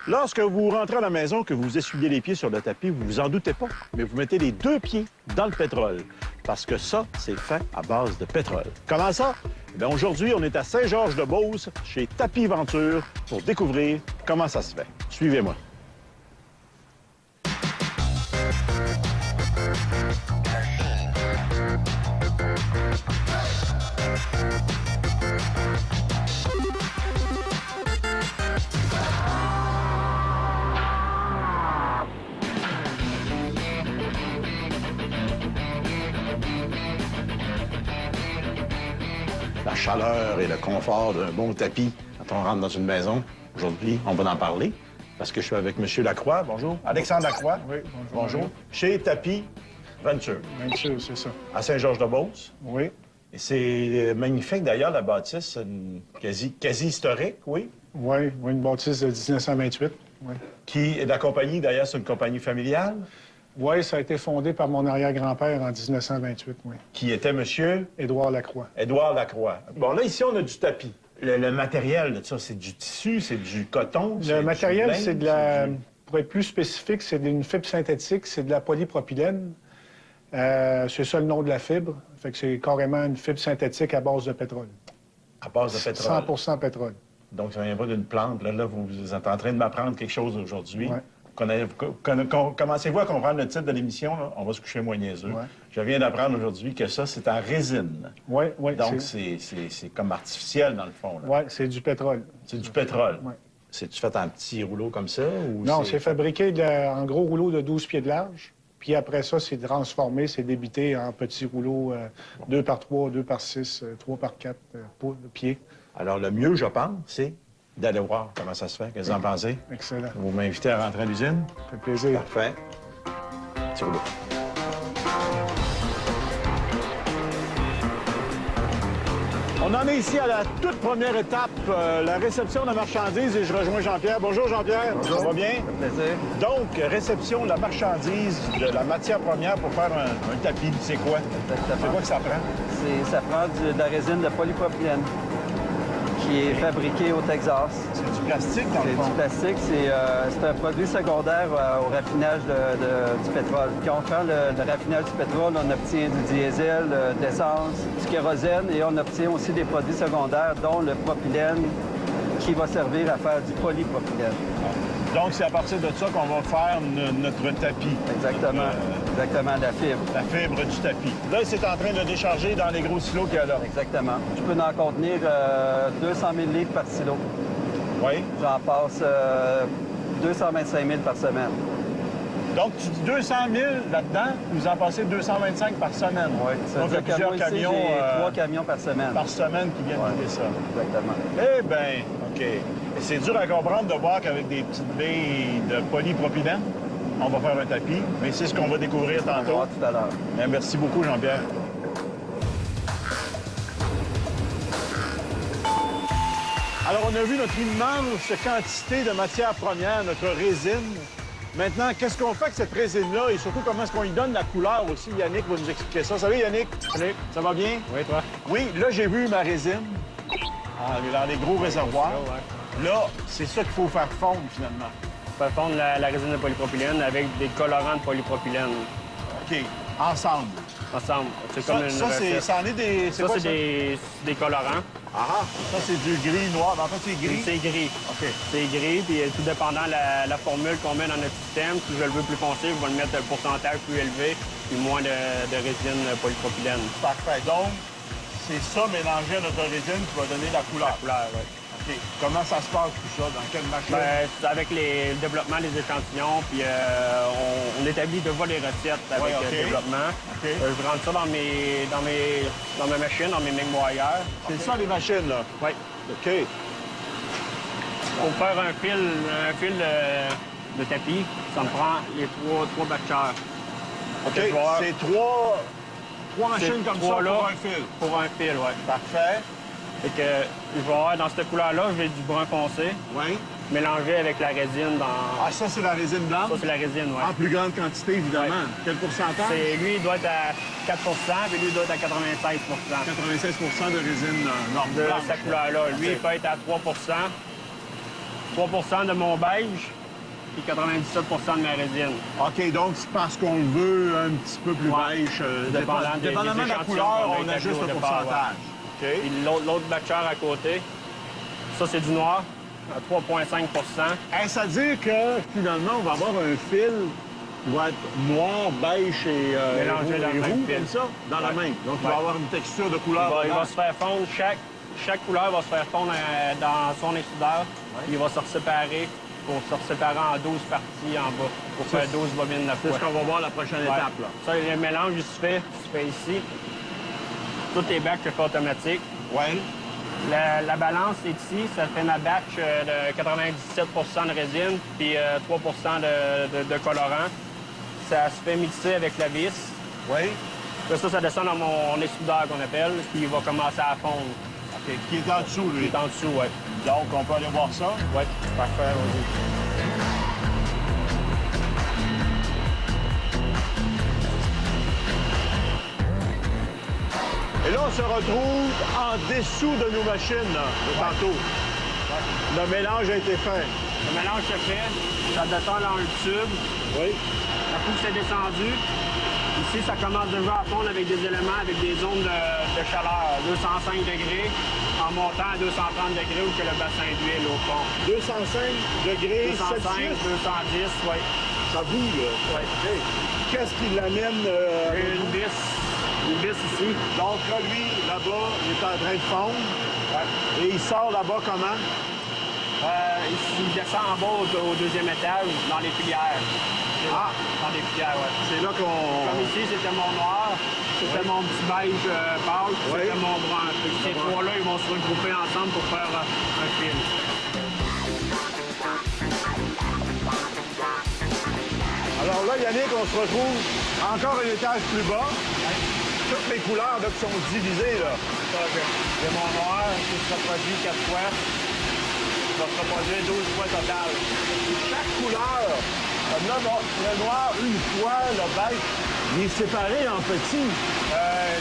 Lorsque vous rentrez à la maison, que vous essuyez les pieds sur le tapis, vous vous en doutez pas, mais vous mettez les 2 pieds dans le pétrole. Parce que ça, c'est fait à base de pétrole. Comment ça? Bien, aujourd'hui, on est à Saint-Georges-de-Beauce, chez Tapis Venture, pour découvrir comment ça se fait. Suivez-moi. La chaleur et le confort d'un bon tapis quand on rentre dans une maison. Aujourd'hui, on va en parler parce que je suis avec M. Lacroix. Bonjour. Alexandre Lacroix. Oui, bonjour. Bonjour. Chez Tapis Venture. Venture, c'est ça. À Saint-Georges-de-Beauce. Oui. Et c'est magnifique, d'ailleurs, la bâtisse, quasi historique, oui. Oui, une bâtisse de 1928. Oui. Qui est de la compagnie, d'ailleurs, c'est une compagnie familiale. Oui, ça a été fondé par mon arrière-grand-père en 1928, oui. Qui était monsieur? Édouard Lacroix. Édouard Lacroix. Bon, là, ici, on a du tapis. Le matériel de ça, c'est du tissu, c'est du coton? Le matériel, c'est de la... Pour être plus spécifique, c'est d'une fibre synthétique, c'est de la polypropylène. C'est ça le nom de la fibre. Fait que c'est carrément une fibre synthétique à base de pétrole. À base de pétrole? 100 pétrole. Donc, ça ne vient pas d'une plante. Là, vous êtes en train de m'apprendre quelque chose aujourd'hui. Ouais. Commencez-vous à comprendre le titre de l'émission? On va se coucher moins niaiseux. Ouais. Je viens d'apprendre aujourd'hui que ça, c'est en résine. Oui, oui. Donc, c'est comme artificiel, dans le fond. Oui, c'est du pétrole. C'est du pétrole. Ouais. C'est-tu fait en petits rouleaux comme ça? Ou non, c'est fabriqué en gros rouleaux de 12 pieds de large. Puis après ça, c'est transformé, c'est débité en petits rouleaux 2 par 3, 2 par 6, 3 par 4 pieds. Alors, le mieux, je pense, c'est d'aller voir comment ça se fait. Qu'est-ce que vous en pensez? Excellent. Vous m'invitez à rentrer à l'usine? Ça fait plaisir. Parfait. Petit rouleau. On en est ici à la toute première étape, la réception de la marchandise, et je rejoins Jean-Pierre. Bonjour, Jean-Pierre. Bonjour. Ça va bien? Ça fait plaisir. Donc, réception de la marchandise, de la matière première pour faire un tapis. C'est quoi? Exactement. C'est quoi que ça prend? Ça prend de la résine de polypropylène qui est fabriquée au Texas. C'est du plastique, dans le fond? C'est du plastique. C'est un produit secondaire au raffinage du pétrole. Quand on fait le raffinage du pétrole, on obtient du diesel, de l'essence, du kérosène, et on obtient aussi des produits secondaires, dont le propylène, qui va servir à faire du polypropylène. Donc, c'est à partir de ça qu'on va faire notre tapis. Exactement. Exactement, la fibre. La fibre du tapis. Là, c'est en train de décharger dans les gros silos qu'il y a là. Exactement. Je peux en contenir 200 000 livres par silo. Oui. J'en passe 225 000 par semaine. Donc, tu dis 200 000 là-dedans, vous en passez 225 par semaine. Oui. Donc, il y a plusieurs camions... J'ai 3 camions par semaine. Par semaine qui viennent vider ça. Exactement. Eh bien, OK. Et c'est dur à comprendre de voir qu'avec des petites billes de polypropylène, on va faire un tapis, mais c'est ce qu'on va découvrir tantôt. On va voir tout à l'heure. Bien, merci beaucoup, Jean-Pierre. Alors, on a vu notre immense quantité de matières premières, notre résine. Maintenant, qu'est-ce qu'on fait avec cette résine-là et surtout, comment est-ce qu'on lui donne la couleur aussi? Yannick va nous expliquer ça. Salut, Yannick. Salut. Ça va bien? Oui, toi? Oui, là, j'ai vu ma résine. Elle est dans les gros réservoirs. Ouais. Là, c'est ça qu'il faut faire fondre, finalement. On fait fondre la résine de polypropylène avec des colorants de polypropylène. OK. Ensemble. Ensemble. C'est comme une Ça, recette. ça en est des... Ça, c'est des colorants. Ah, ça, c'est du gris noir. En fait, c'est gris. C'est gris. OK. C'est gris, puis tout dépendant la formule qu'on met dans notre système, si je le veux plus foncé, je vais le mettre le pourcentage plus élevé, puis moins de résine polypropylène. Parfait. Donc, c'est ça mélangé à notre résine qui va donner la couleur. La couleur, oui. OK. Comment ça se passe, tout ça? Dans quelle machine? Ben, c'est avec le développement des échantillons, puis on établit de fois les recettes avec OK. le développement. OK. Je rentre ça dans ma machine, dans mes MakeWire. C'est ça, les machines, là? Oui. OK. Pour faire un fil de tapis, ça me prend les trois batcheurs. OK. Je vais avoir- C'est trois machines comme ça trois là pour un fil. Pour un fil, oui. Parfait. Fait que je vais avoir dans cette couleur-là, j'ai du brun foncé, Oui. mélangé avec la résine dans... Ah, ça, c'est la résine blanche? Ça, c'est la résine, oui. En plus grande quantité, évidemment. Quel pourcentage? Lui, il doit être à 4 puis lui, il doit être à 96 96 de résine normale. de cette couleur-là. Lui, il peut être à 3 3 de mon beige et 97 de ma résine. OK, donc c'est parce qu'on le veut un petit peu plus Ouais. beige. Dépendamment des de la échantillons couleur, qu'on a on établis ajuste au le départ, pourcentage. OK. Puis l'autre batcheur à côté, ça, c'est du noir à 3,5 Est-ce à dire que finalement, on va avoir un fil qui va être noir, beige et, Mélangé dans le même roux, fil. comme ça, dans la Ouais. même. Donc, il va Ouais. avoir une texture de couleur. Il dedans. va se faire fondre, chaque couleur va se faire fondre dans son extrudeur. Il va se séparer pour se séparer en 12 parties en bas, pour faire 12 bobines de C'est fois. ce qu'on va voir la prochaine Ouais. étape. Là. Ça, le mélange, il se fait ici. Tous les batchs se fait automatique. Ouais. La balance est ici, ça fait ma batch de 97 de résine puis 3 de colorant. Ça se fait mixer avec la vis. Oui. Après ça descend dans mon extrudeur qu'on appelle, puis il va commencer à fondre. OK. Qui est en dessous, lui. Il est en dessous, oui. Donc, on peut aller voir ça. Oui, parfait. vas-y. Et là, on se retrouve en dessous de nos machines, là, de tantôt. Le mélange a été fait. Le mélange se fait, ça descend dans le tube. Oui. La coup que c'est descendu, ici, ça commence déjà à fondre avec des éléments, avec des zones de chaleur. 205 degrés, en montant à 230 degrés, où que le bassin d'huile au fond. 205 degrés 205, Celsius. 210, oui. Ça boue, là. Ouais. OK. Qu'est-ce qui l'amène? Une vis ici. Donc là, lui, là-bas, il est en train de fondre. Et il sort là-bas comment? Il descend en bas au deuxième étage, dans les filières. Ah! Dans les filières, oui. C'est là qu'on... Comme ici, c'était mon noir, c'était mon petit beige pâle, puis Oui. c'était mon brun. Fait que ces trois-là, ils vont se regrouper ensemble pour faire un fil. Alors là, Yannick, on se retrouve encore un étage plus bas. Toutes les couleurs là, qui sont divisées, là. Ça, j'ai mon noir qui se reproduit 4 fois. Il va se reproduire 12 fois total. Chaque couleur, comme là, le noir, une fois, le beige, il est séparé en petits.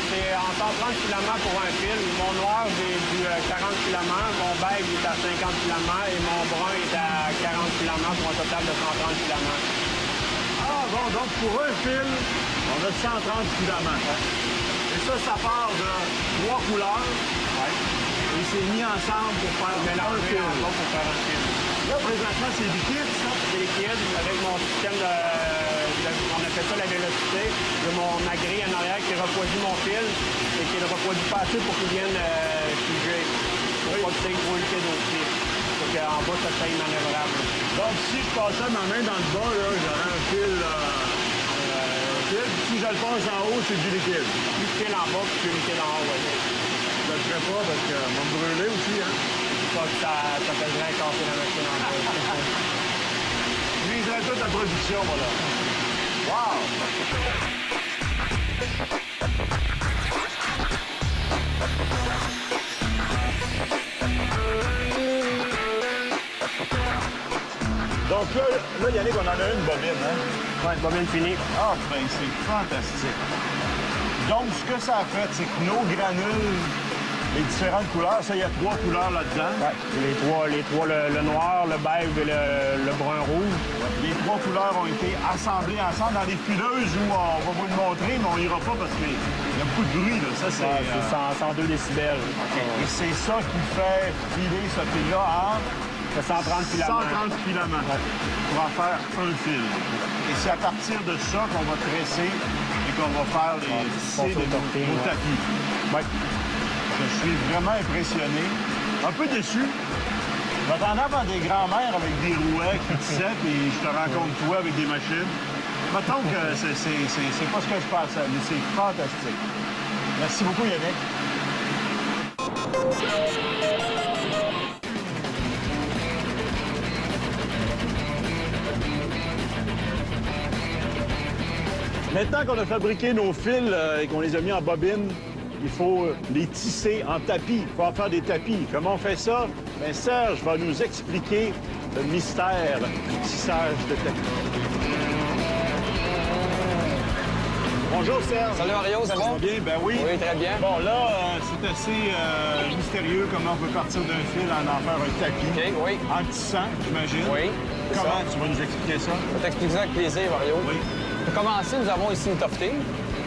C'est en 130 filaments pour un fil. Mon noir, j'ai du 40 filaments. Mon beige est à 50 filaments et mon brun est à 40 filaments pour un total de 130 filaments. Ah bon, donc pour un fil, on a 130 filaments. Et ça part de 3 couleurs. Et c'est mis ensemble pour faire un Mélanger fil. en bas pour faire un fil. Là, présentement, c'est liquide, ça. C'est liquide avec mon système on appelle ça la vélocité. J'ai ma grille en arrière qui refroidit mon fil et qui ne refroidit pas assez pour qu'il vienne figer. Pour pas que c'est gros liquide aussi. Donc en bas, ça fait manœuvrable. Donc, si je passais ma main dans le bas, là, j'aurais un fil. Si je le passe en haut, c'est du liquide. Plus de fil en bas, plus de liquide en haut. Ouais. Je le ferai pas parce que va me brûler aussi, hein. Pas que ça faisait casser la machine en bas. Je viserais toute la production, voilà. Wow! Donc là, Yannick, on en a une bobine, hein? Ouais, bobine finie. Ah, ben, c'est fantastique. Donc, ce que ça a fait, c'est que nos granules, les différentes couleurs, ça, il y a 3 couleurs là-dedans. Ouais, les trois le noir, le beige et le brun rouge. Les 3 couleurs ont été assemblées ensemble dans des fileuses où on va vous le montrer, mais on n'ira pas parce qu'il y a beaucoup de bruit, là. Ça, c'est... C'est 102 décibels. Et c'est ça qui fait filer ce fil-là en C'est 130 filaments. 130 filaments pour en faire un fil. Et c'est à partir de ça qu'on va tresser et qu'on va faire les tisser de nos tapis. Ouais. Je suis vraiment impressionné, un peu déçu. Je m'attendais à voir des grands-mères avec des rouets qui tissaient, puis je te rencontre toi avec des machines. Mettons que c'est pas ce que je pensais, mais c'est fantastique. Merci beaucoup, Yannick. Maintenant qu'on a fabriqué nos fils et qu'on les a mis en bobine, il faut les tisser en tapis. Il faut en faire des tapis. Comment on fait ça? Bien, Serge va nous expliquer le mystère du tissage de tapis. Bonjour, Serge. Salut Mario, ça va? Bien, ben oui. Oui, très bien. Bon, là, c'est assez mystérieux comment on peut partir d'un fil en faire un tapis. OK, oui. En tissant, j'imagine. Oui. c'est Comment ça. tu vas nous expliquer ça? Je vais t'expliquer ça avec plaisir, Mario. Oui. Pour commencer, nous avons ici une tofting.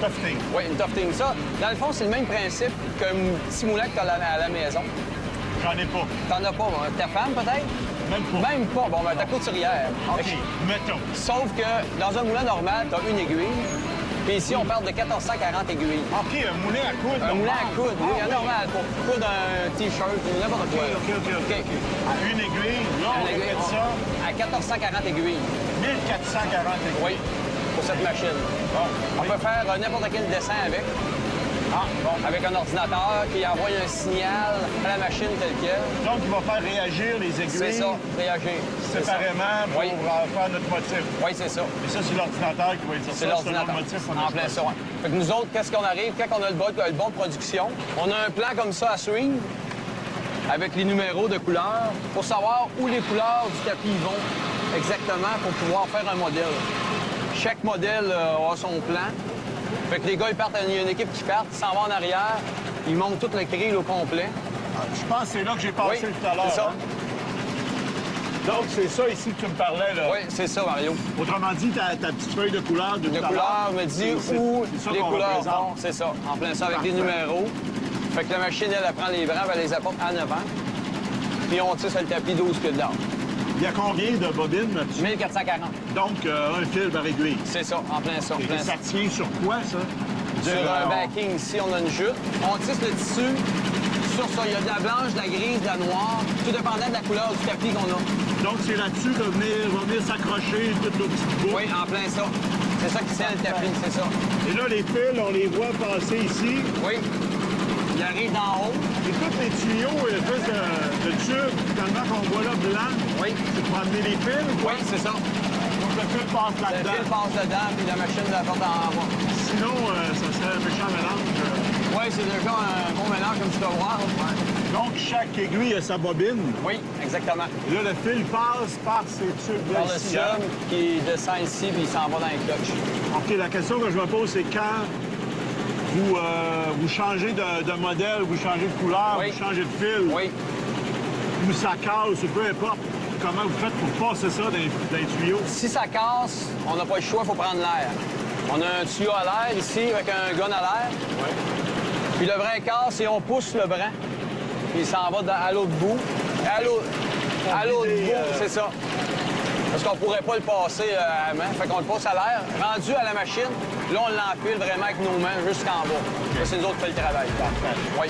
Tufting. Oui, une tofting. Ça, dans le fond, c'est le même principe qu'un petit moulin que tu as à la maison. J'en ai pas. T'en as pas, bon, ta femme peut-être? Même pas. Même pas. Bon, ben ta couturière. OK, Fait que- mettons. Sauf que dans un moulin normal, tu as une aiguille. Puis ici, on parle de 1440 aiguilles. OK, un moulin à coudre. Un moulin à coudre, oui, Ah, normal, pour coudre un T-shirt ou n'importe quoi. OK. À une aiguille, là, on Une aiguille, répète ça, à 1440 aiguilles. 1440 aiguilles. Oui, pour cette machine. Bon, On peut faire n'importe quel dessin avec. Avec un ordinateur qui envoie un signal à la machine telle quelle. Donc, il va faire réagir les aiguilles C'est ça, réagir. C'est ça. séparément pour Oui. faire notre motif. Oui, c'est ça. Et ça, c'est l'ordinateur qui va dire ça. C'est l'ordinateur. notre motif. on En a plein ça. ça. Ouais. Fait que nous autres, qu'est-ce qu'on arrive? Quand on a le bon de production, on a un plan comme ça à suivre avec les numéros de couleurs pour savoir où les couleurs du tapis vont exactement pour pouvoir faire un modèle. Chaque modèle a son plan. Fait que les gars, ils partent, il y a une équipe qui part, ils s'en vont en arrière, ils montent tout le grill au complet. Je pense que c'est là que j'ai passé Oui, tout à l'heure. c'est ça. hein. Donc, c'est ça ici que tu me parlais, là. Oui, c'est ça, Mario. Autrement dit, ta petite feuille de couleur de De tout à couleurs l'heure, me dit c'est- où c'est ça les qu'on couleurs représente. vont, c'est ça, en plein ça, avec des Parfait. numéros. Fait que la machine, elle prend les brins, elle les apporte en avant. Puis on tisse le tapis 12 pieds de large. Il y a combien de bobines là-dessus? 1440. Donc, un fil va régler. C'est ça, en plein ça, en Et plein ça ça. tient sur quoi, ça? Sur Dire, un on- backing, ici, on a une jute. On tisse le tissu sur ça. Il y a de la blanche, de la grise, de la noire, tout dépendant de la couleur du tapis qu'on a. Donc, c'est là-dessus que va venir s'accrocher toutes nos petites boucles. Oui, en plein ça. C'est ça qui tient le tapis, c'est ça. Et là, les fils, on les voit passer ici. Oui. Il arrive d'en haut. Et tous les tuyaux, espèce de tubes, finalement, qu'on voit là, blanc, Oui. c'est pour amener les fils. Oui, c'est ça. Donc, le fil passe Le fil là-dedans. passe dedans, puis la machine la porte en bas. Sinon, ça serait un méchant mélange. Oui, c'est déjà un bon mélange, comme tu peux voir. Donc, chaque aiguille a sa bobine. Oui, exactement. Et là, le fil passe par ces tubes-là Par le ici. hein. sum qui descend ici, puis il s'en va dans les cloches. OK, la question que je me pose, c'est quand vous changez de modèle, vous changez de couleur, Oui. vous changez de fil, Oui. ou ça casse, ou peu importe, comment vous faites pour passer ça dans les tuyaux? Si ça casse, on n'a pas le choix, il faut prendre l'air. On a un tuyau à l'air ici, avec un gun à l'air. Puis le brin casse et on pousse le brin. Puis il s'en va à l'autre bout. À l'autre vider, bout, c'est ça. Parce qu'on pourrait pas le passer à la main. Fait qu'on le passe à l'air. Rendu à la machine, là, on l'empile vraiment avec nos mains jusqu'en bas. Là, c'est nous autres qui fait le travail. Parfait. Oui.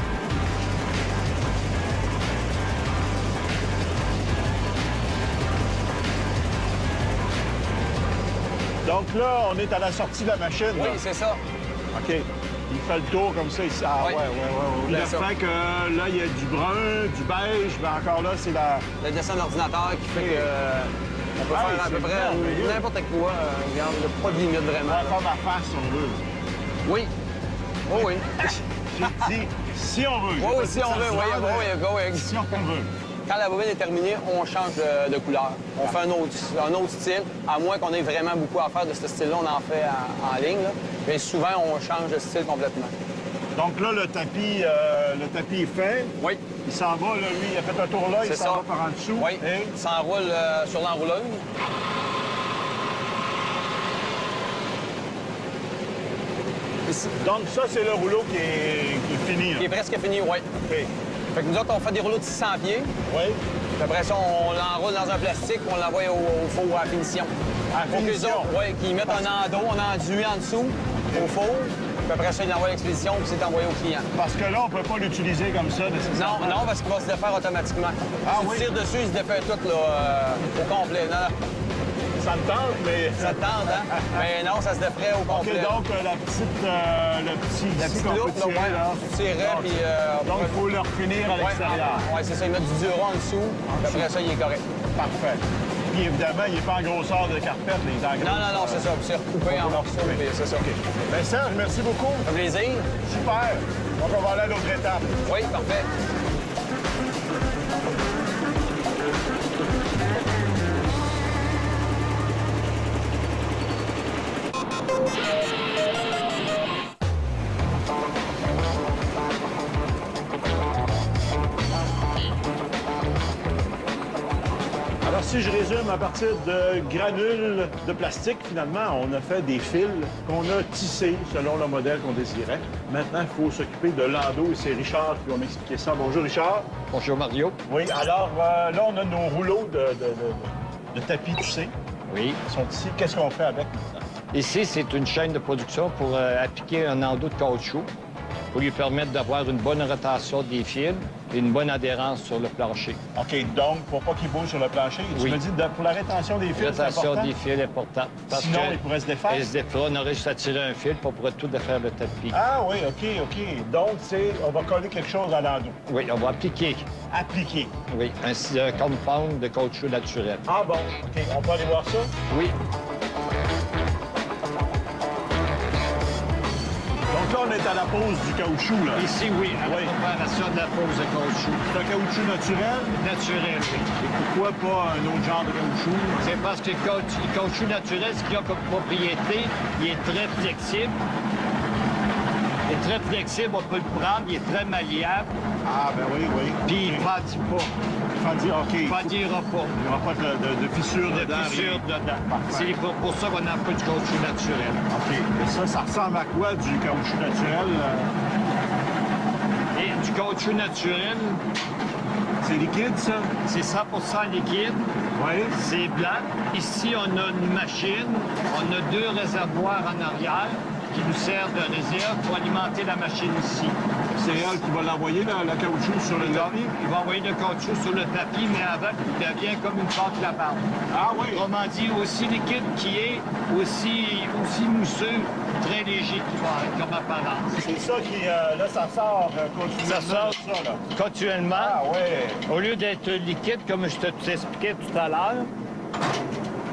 Donc là, on est à la sortie de la machine. Oui, là. c'est ça. OK. Il fait le tour comme ça ici. Ah, Oui. Puis Là, le ça. fait que là, il y a du brun, du beige, mais encore là, c'est la... Le dessin d'ordinateur qui fait que on peut Ah, faire à c'est peu près merveilleux. n'importe quoi. Regarde, il n'y a pas de limite On vraiment. va faire ma face, si on veut. Oui. Oh oui. J'ai dit, si on veut. J'ai Oui, pas si dit on ça veut, se oui, vend, oui, mais oui. Si on veut. Quand la bobine est terminée, on change de couleur. On fait un autre style, à moins qu'on ait vraiment beaucoup à faire de ce style-là, on en fait en ligne. Là. Mais souvent, on change de style complètement. Donc là, le tapis est fait. Oui, Il s'en va, là, lui, il a fait un tour là, il c'est s'en ça. va par en dessous. Oui, Et il s'enroule sur l'enrouleuse. Ici, donc ça, c'est le rouleau qui est fini. là. qui est presque fini, oui. OK. Fait que nous autres, on fait des rouleaux de 600 pieds. Oui. Puis après ça, on l'enroule dans un plastique puis on l'envoie au four à finition. À Faut finition. qu'eux autres, ouais, qu'ils mettent un endos, un enduit en dessous au four. Puis après ça, ils l'envoient à l'expédition puis c'est envoyé au client. Parce que là, on ne peut pas l'utiliser comme ça. Non, non, parce qu'il va se défaire automatiquement. Ah si oui? tu tires dessus, il se défait tout là, au complet. Non, non, Ça me tente, mais... ça te tente, hein? Mais non, ça se défrait au OK, complet. donc le petit La ici petite qu'on loupe, peut là, tirer, ouais, là. tu tirerais, puis... Donc, il faut le refinir à l'extérieur. Oui, c'est ça. Ils mettent du dur en dessous, puis après ça, il est correct. Parfait. Puis évidemment, il n'est pas en grosseur de carpette, les engrais. Non, non, non, c'est ça. Puis c'est recoupé en morceaux, puis c'est ça. Bien, Serge, merci beaucoup. Ça fait plaisir. Super. Donc, on va aller à l'autre étape. Oui, parfait. si je résume, à partir de granules de plastique, finalement, on a fait des fils qu'on a tissés selon le modèle qu'on désirait. Maintenant, il faut s'occuper de l'endos et c'est Richard qui va m'expliquer ça. Bonjour, Richard. Bonjour, Mario. Oui, alors là, on a nos rouleaux de tapis tissés. Oui. Ils sont ici. Qu'est-ce qu'on fait avec? Ici, c'est une chaîne de production pour appliquer un endos de caoutchouc pour lui permettre d'avoir une bonne rotation des fils et une bonne adhérence sur le plancher. OK, donc, pour pas qu'ils bougent sur le plancher, tu Oui. me dis pour la rétention des fils, c'est Rotation important? des fils est importante. Parce Sinon, que ils pourraient se défaire? ils se défaire. On aurait juste à tirer un fil pour pouvoir tout défaire le tapis. Ah oui, OK. Donc, on va coller quelque chose à l'endos. Oui, on va appliquer. Appliquer. Oui, un compound de caoutchouc naturel. Ah bon, OK. On peut aller voir ça? Oui. Donc là, on est à la pose du caoutchouc, là. Ici, oui, à la Oui. préparation de la pose de caoutchouc. C'est un caoutchouc naturel. Naturel, oui. Et pourquoi pas un autre genre de caoutchouc? C'est parce que le caoutchouc naturel, ce qu'il a comme propriété, il est très flexible. Il est très flexible, on peut le prendre, il est très malléable, Ah, ben oui. puis il ne fendit pas. Faut dire, OK. Il ne fendira pas. Il n'y aura pas de fissure De dedans. fissure rien. dedans. C'est pour ça qu'on a un peu du caoutchouc naturel. OK. Et ça ressemble à quoi, du caoutchouc naturel? Et du caoutchouc naturel, C'est liquide, ça? c'est 100% liquide, Oui. c'est blanc. Ici, on a une machine, on a 2 réservoirs en arrière qui nous servent de réserve pour alimenter la machine ici. C'est elle qui va l'envoyer, la caoutchouc, sur le tapis? Il va envoyer le caoutchouc sur le tapis, mais avant, il devient comme une pâte à barbe. Ah oui. Autrement dit, aussi liquide qui est, aussi mousseux, très léger qui va être comme apparence. C'est ça qui... là, ça sort continuellement. Ça sort ça, là. continuellement. Ah ouais. Au lieu d'être liquide, comme je t'expliquais tout à l'heure,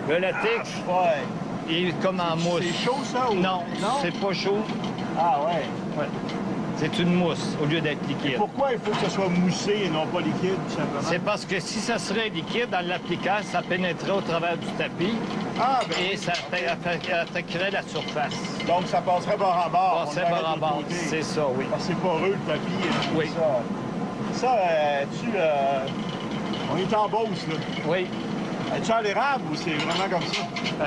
le latex Ouais. il est comme en mousse. C'est chaud, ça? Ou... Non, c'est pas chaud. Ah ouais. Ouais. C'est une mousse au lieu d'être liquide. Pourquoi il faut que ce soit moussé et non pas liquide, tout simplement? C'est parce que si ça serait liquide, en l'appliquant, ça pénétrerait au travers du tapis Ah, ben, et ça attaquerait la surface. donc ça passerait bord en bord. Passerait on bord arrête en de bord. côté. C'est ça, oui. Parce que c'est poreux, le tapis. Et Oui. Ça, on est en Beauce, là. Oui. Es-tu à l'érable ou c'est vraiment comme ça?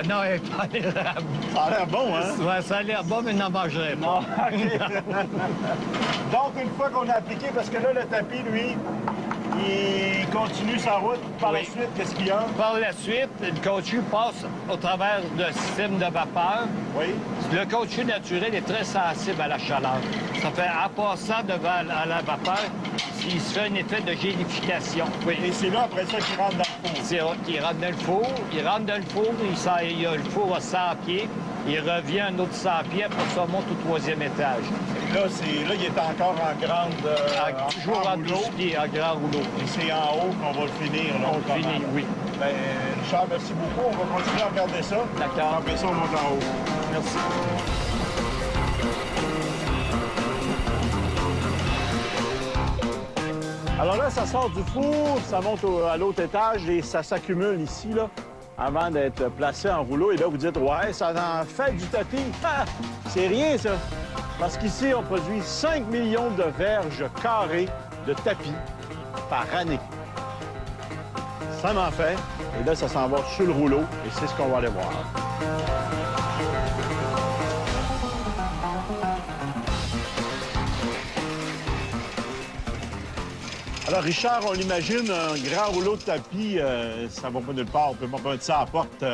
Non, elle n'est pas érable. Ça a l'air bon, hein? Ouais, ça a l'air bon, mais n'en mangerait pas. Non, OK. Donc, une fois qu'on a appliqué, parce que là, le tapis, lui, il continue sa route. Par la Oui. suite, qu'est-ce qu'il y a? Par la suite, le caoutchouc passe au travers d'un système de vapeur. Oui. Le caoutchouc naturel est très sensible à la chaleur. Ça fait, en passant devant à la vapeur, il se fait un effet de gélification. Oui. Et c'est là, après ça, qu'il rentre dans le four. Il rentre dans le four, il y a le four à 100 pieds, il revient un autre 100 pieds, après ça, on monte au 3e étage. Et là, là, il est encore en grande... Toujours en rouleau. 12 pieds, en grand rouleau. Et c'est en haut qu'on va le finir, là. On le finit, oui. Ben, Richard, merci beaucoup. On va continuer à regarder ça. D'accord. Après ça, on monte en haut. Merci. Alors là, ça sort du four, ça monte à l'autre étage et ça s'accumule ici, là, avant d'être placé en rouleau. Et là, vous dites, ouais, ça en fait du tapis. Ah, c'est rien, ça. Parce qu'ici, on produit 5 millions de verges carrées de tapis par année. Ça m'en fait. Et là, ça s'en va sur le rouleau et c'est ce qu'on va aller voir. Alors, Richard, on l'imagine, un grand rouleau de tapis, ça va pas nulle part. On peut pas mettre ça à la porte.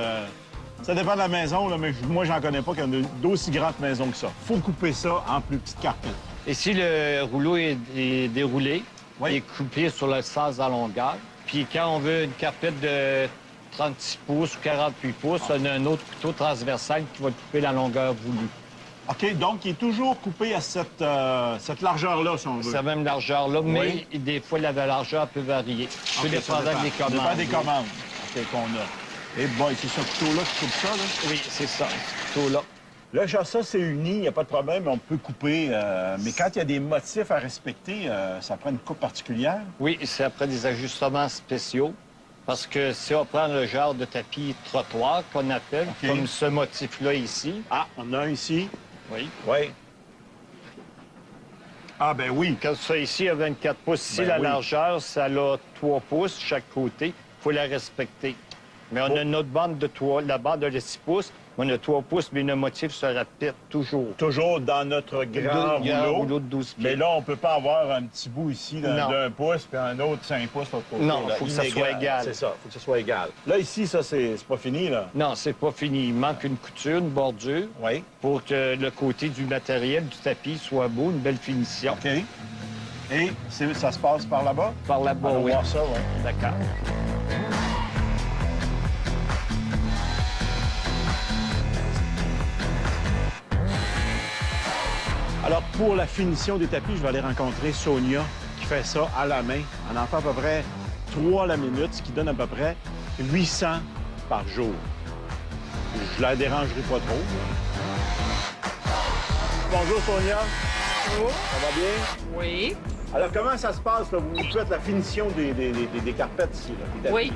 Ça dépend de la maison, là, mais moi, j'en connais pas qu'il y en a d'aussi grandes maisons que ça. Faut couper ça en plus petites carpettes. Ici, le rouleau est déroulé. Oui. Il est coupé sur le sens en longueur. Puis quand on veut une carpette de 36 pouces ou 48 pouces, on a un autre couteau transversal qui va couper la longueur voulue. OK, donc il est toujours coupé à cette largeur-là, si on veut. C'est la même largeur-là, mais des fois, la largeur peut varier. Tout OK, ça dépendant des Ça commandes. dépend des commandes qu'on a. Et boy, c'est ce couteau-là qui coupe ça, là? Oui, c'est ça, ce couteau-là. Là, genre, ça, c'est uni, il n'y a pas de problème, on peut couper. Mais quand il y a des motifs à respecter, ça prend une coupe particulière. Oui, c'est après des ajustements spéciaux. Parce que si on prend le genre de tapis trottoir qu'on appelle, OK. comme ce motif-là ici, Ah, on a un ici. oui. Oui. Ah, ben oui. Comme ça, ici, il y a 24 pouces. Ici, Ben la oui. largeur, ça a 3 pouces chaque côté. Il faut la respecter. Mais on a notre bande de 3, la bande de 6 pouces. On a 3 pouces, mais le motif se répète toujours. Toujours dans notre grand rouleau. de 12 pieds. Mais là, on peut pas avoir un petit bout ici d'un pouce, puis un autre 5 pouces l'autre côté. Non, là. faut que ça soit égal. C'est ça, faut que ça soit égal. Là, ici, ça, c'est pas fini, là. Non, c'est pas fini. Il manque une couture, une bordure, Oui. pour que le côté du matériel du tapis soit beau, une belle finition. OK. Et ça se passe par là-bas? Par là-bas, On va oui. voir ça, oui. D'accord. Alors, pour la finition des tapis, je vais aller rencontrer Sonia, qui fait ça à la main. Elle en fait à peu près 3 la minute, ce qui donne à peu près 800 par jour. Je la dérangerai pas trop. Bonjour, Sonia. Bonjour. Ça va bien? Oui. Alors, comment ça se passe, là? Vous faites la finition des carpettes ici, là, des tapis. Oui.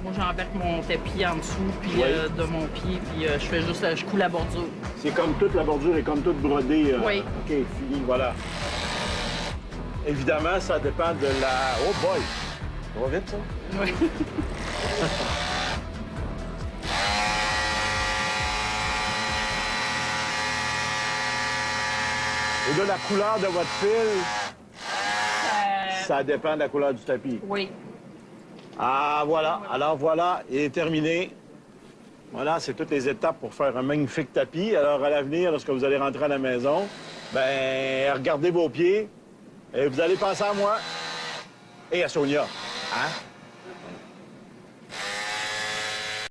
Moi, j'embarque mon tapis en dessous, puis Oui. de mon pied, puis je fais juste, je coule la bordure. C'est comme toute la bordure est comme toute brodée. Oui. OK, fini, voilà. Évidemment, ça dépend de la... Oh boy! Ça va vite, ça? Oui. Et de la couleur de votre fil, ça dépend de la couleur du tapis. Oui. Ah, voilà. Alors, voilà, il est terminé. Voilà, c'est toutes les étapes pour faire un magnifique tapis. Alors, à l'avenir, lorsque vous allez rentrer à la maison, ben regardez vos pieds et vous allez penser à moi et à Sonia. Hein?